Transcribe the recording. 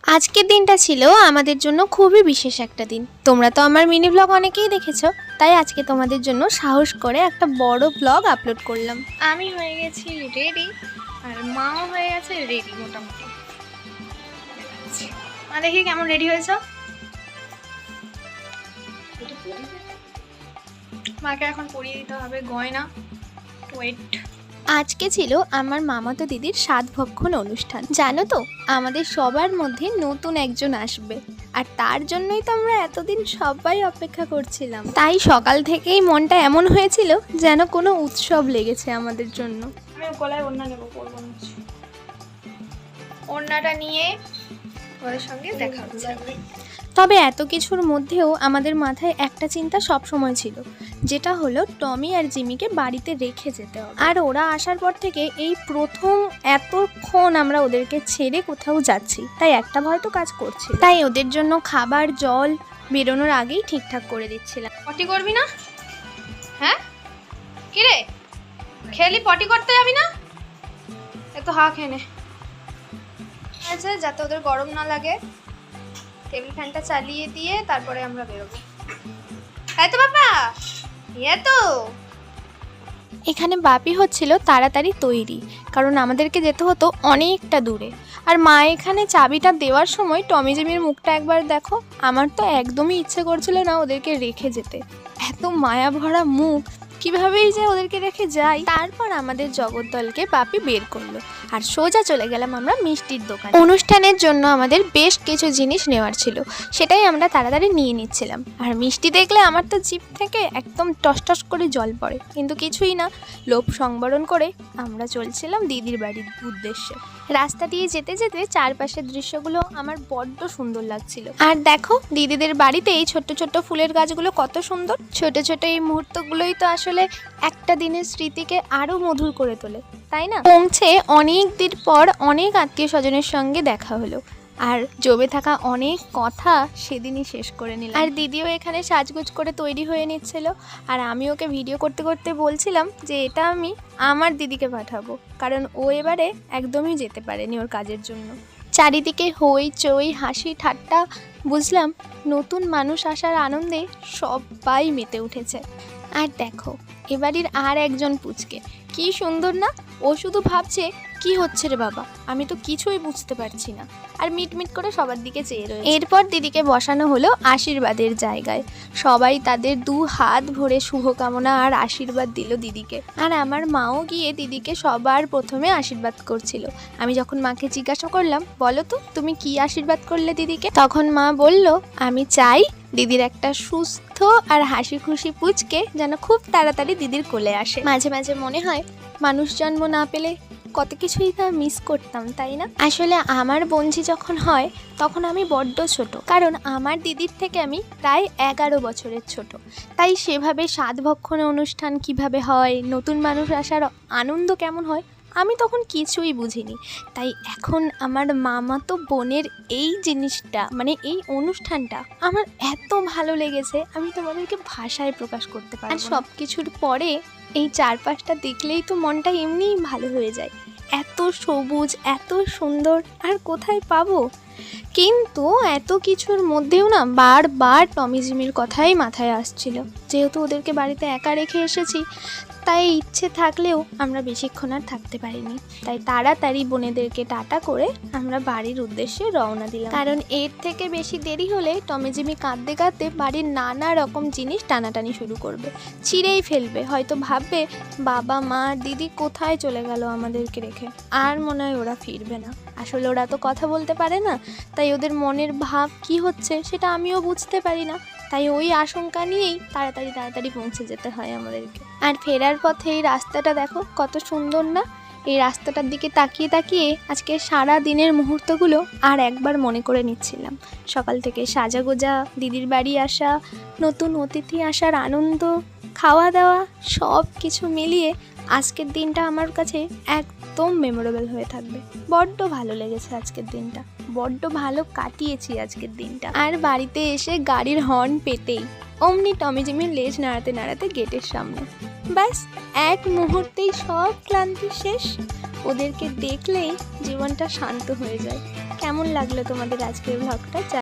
আজকের দিনটা ছিল আমাদের জন্য খুবই বিশেষ একটা দিন। তোমরা তো আমার মিনি ব্লগ অনেকেই দেখেছো, তাই আজকে তোমাদের জন্য সাহস করে একটা বড় ব্লগ আপলোড করলাম। আমি হয়ে গেছি রেডি আর মাও হয়ে গেছে রেডি মোটামুটি। মা দেখি কেমন রেডি হয়েছো। মাকে এখন পরিয়ে দিতে হবে গয়না। ওয়েট। আজকে ছিল আমার মামাতো দিদির সাধভক্ষণ অনুষ্ঠান। জানো তো, আমাদের সবার মধ্যে নতুন একজন আসবে, আর তার জন্যই তো আমরা এতদিন সবাই অপেক্ষা করছিলাম। তাই সকাল থেকেই মনটা এমন হয়েছিল যেন কোনো উৎসব লেগেছে আমাদের জন্য। আমি গলায় ওড়না নেবো, পরবো না। ওড়নাটা নিয়ে ওদের সঙ্গে দেখা হচ্ছে। তবে এত কিছুর মধ্যেও আমাদের মাথায় একটা চিন্তা সব সময় ছিল, যেটা হলো টমি আর জিমিকে বাড়িতে রেখে যেতে হবে। আর ওরা আসার পর থেকে এই প্রথম এতক্ষণ আমরা ওদেরকে ছেড়ে কোথাও যাচ্ছি, তাই একটা ভয় তো কাজ করছে। তাই ওদের জন্য খাবার জল বেরোনোর আগেই ঠিকঠাক করে দিচ্ছিলাম। পটি করবি না? হ্যাঁ কিরে, খেলি পটি করতে যাবি না? একটু হা খেয়ে নে। আচ্ছা, যাতে ওদের গরম না লাগে টেবিল ফ্যানটা চালিয়ে দিয়ে তারপরে আমরা বেরোবো। তাই তো বাবা, তো এখানে বাপি হচ্ছিল তাড়াতাড়ি তৈরি, কারণ আমাদেরকে যেতে হতো অনেকটা দূরে। আর মা এখানে চাবিটা দেওয়ার সময় টমি জিমির মুখটা একবার দেখো। আমার তো একদমই ইচ্ছে করছিল না ওদেরকে রেখে যেতে, এত মায়া ভরা মুখ, কিভাবেই যে ওদেরকে রেখে যাই। তারপর আমাদের জগদ্দলকে বাপি বের করলো আর সোজা চলে গেলাম আমরা মিষ্টির দোকানে। অনুষ্ঠানের জন্য আমাদের বেশ কিছু জিনিস নেওয়ার ছিল, সেটাই আমরা তাড়াতাড়ি নিয়ে নিচ্ছিলাম। আর মিষ্টি দেখলে আমার তো জিভ থেকে একদম টস করে জল পড়ে, কিন্তু কিছুই না, লোভ সংবরণ করে আমরা চলছিলাম দিদির বাড়ির উদ্দেশ্যে। রাস্তা দিয়ে যেতে যেতে চারপাশের দৃশ্যগুলো আমার বড্ড সুন্দর লাগছিল। আর দেখো, দিদিদের বাড়িতে এই ছোট্ট ছোট্ট ফুলের গাছগুলো কত সুন্দর। ছোট ছোট এই মুহূর্তগুলোই তো আসলে একটা দিনের স্মৃতিকে আরো মধুর করে তোলে, তাই না? পৌঁছে অনেক দিন পর অনেক আত্মীয় স্বজনের সঙ্গে দেখা হলো, আর জমে থাকা অনেক কথা সেদিনই শেষ করে নিলাম। আর দিদিও এখানে সাজগোজ করে তৈরি হয়ে নিচ্ছিল, আর আমি ওকে ভিডিও করতে করতে বলছিলাম যে এটা আমি আমার দিদিকে পাঠাবো, কারণ ও এবারে একদমই যেতে পারেনি ওর কাজের জন্য। চারিদিকে হই চই হাসি ঠাট্টা, বুঝলাম নতুন মানুষ আসার আনন্দে সবাই মেতে উঠেছে। আর দেখো, এবাড়ির আর একজন পুচকে, কি সুন্দর না? ও শুধু ভাবছে কি হচ্ছে রে বাবা, আমি তো কিছুই বুঝতে পারছি না, আর মিটমিট করে সবার দিকে চেয়ে রয়েছে। এরপর দিদিকে বসানো হলো আশীর্বাদের জায়গায়। সবাই তাদের 2 হাত ভরে শুভকামনা আর আশীর্বাদ দিল দিদিকে। আর আমার মাও গিয়ে দিদিকে সবার প্রথমে আশীর্বাদ করছিল। আমি যখন মাকে জিজ্ঞাসা করলাম, বলো তো তুমি কি আশীর্বাদ করলে দিদিকে, তখন মা বলল, আমি চাই দিদির একটা সুস্থ আর হাসি খুশি পুচকে যেন খুব তাড়াতাড়ি দিদির কোলে আসে। মাঝে মাঝে মনে হয় মানুষ জন্ম না পেলে কত কিছুই তা মিস করতাম, তাই না? আসলে আমার বোনঝি যখন হয় তখন আমি বড্ড ছোট, কারণ আমার দিদির থেকে আমি প্রায় 11 বছরের ছোট। তাই সেভাবে সাধভক্ষণ অনুষ্ঠান কিভাবে হয়, নতুন মানুষ আসার আনন্দ কেমন হয়, আমি তখন কিছুই বুঝিনি। তাই এখন আমার মামাতো বোনের এই জিনিসটা, মানে এই অনুষ্ঠানটা আমার এত ভালো লেগেছে, আমি তোমাদেরকে ভাষায় প্রকাশ করতে পারি। আর সব কিছুর পরে এই চারপাশটা দেখলেই তো মনটা এমনিই ভালো হয়ে যায়। এত সবুজ, এত সুন্দর, আর কোথায় পাবো? কিন্তু এত কিছুর মধ্যেও না বারবার টমি জিমির কথাই মাথায় আসছিল। যেহেতু ওদেরকে বাড়িতে একা রেখে এসেছি, তাই ইচ্ছে থাকলেও আমরা বেশিক্ষণ আর থাকতে পারিনি। তাই তাড়াতাড়ি বোনেদেরকে টাটা করে আমরা বাড়ির উদ্দেশ্যে রওনা দিলাম, কারণ এর থেকে বেশি দেরি হলে টমি জিমি কাঁদতে কাঁদতে বাড়ির নানা রকম জিনিস টানাটানি শুরু করবে, ছিঁড়েই ফেলবে। হয়তো ভাববে বাবা মা দিদি কোথায় চলে গেল আমাদেরকে রেখে, আর মনে হয় ওরা ফিরবে না। আসলে ওরা তো কথা বলতে পারে না, তাই ওদের মনের ভাব কি হচ্ছে সেটা আমিও বুঝতে পারি না। তাই ওই আশঙ্কা নিয়েই তাড়াতাড়ি পৌঁছে যেতে হয় আমাদেরকে। আর ফেরার পথে এই রাস্তাটা দেখো কত সুন্দর না? এই রাস্তাটার দিকে তাকিয়ে তাকিয়ে আজকে সারা দিনের মুহূর্তগুলো আর একবার মনে করে নিচ্ছিলাম। সকাল থেকে সাজাগোজা, দিদির বাড়ি আসা, নতুন অতিথি আসার আনন্দ, খাওয়া দাওয়া, সব কিছু মিলিয়ে আজকের দিনটা আমার কাছে একদম মেমোরেবল হয়ে থাকবে। বড্ড ভালো লেগেছে আজকের দিনটা, বড্ড ভালো কাটিয়েছি আজকের দিনটা। আর বাড়িতে এসে গাড়ির হর্ন পেতেই অমনি টমি জিমির লেজ নাড়াতে নাড়াতে গেটের সামনে, ব্যাস এক মুহূর্তেই সব ক্লান্তি শেষ। ওদেরকে দেখলেই জীবনটা শান্ত হয়ে যায়। কেমন লাগলো তোমাদের আজকের ব্লগটা?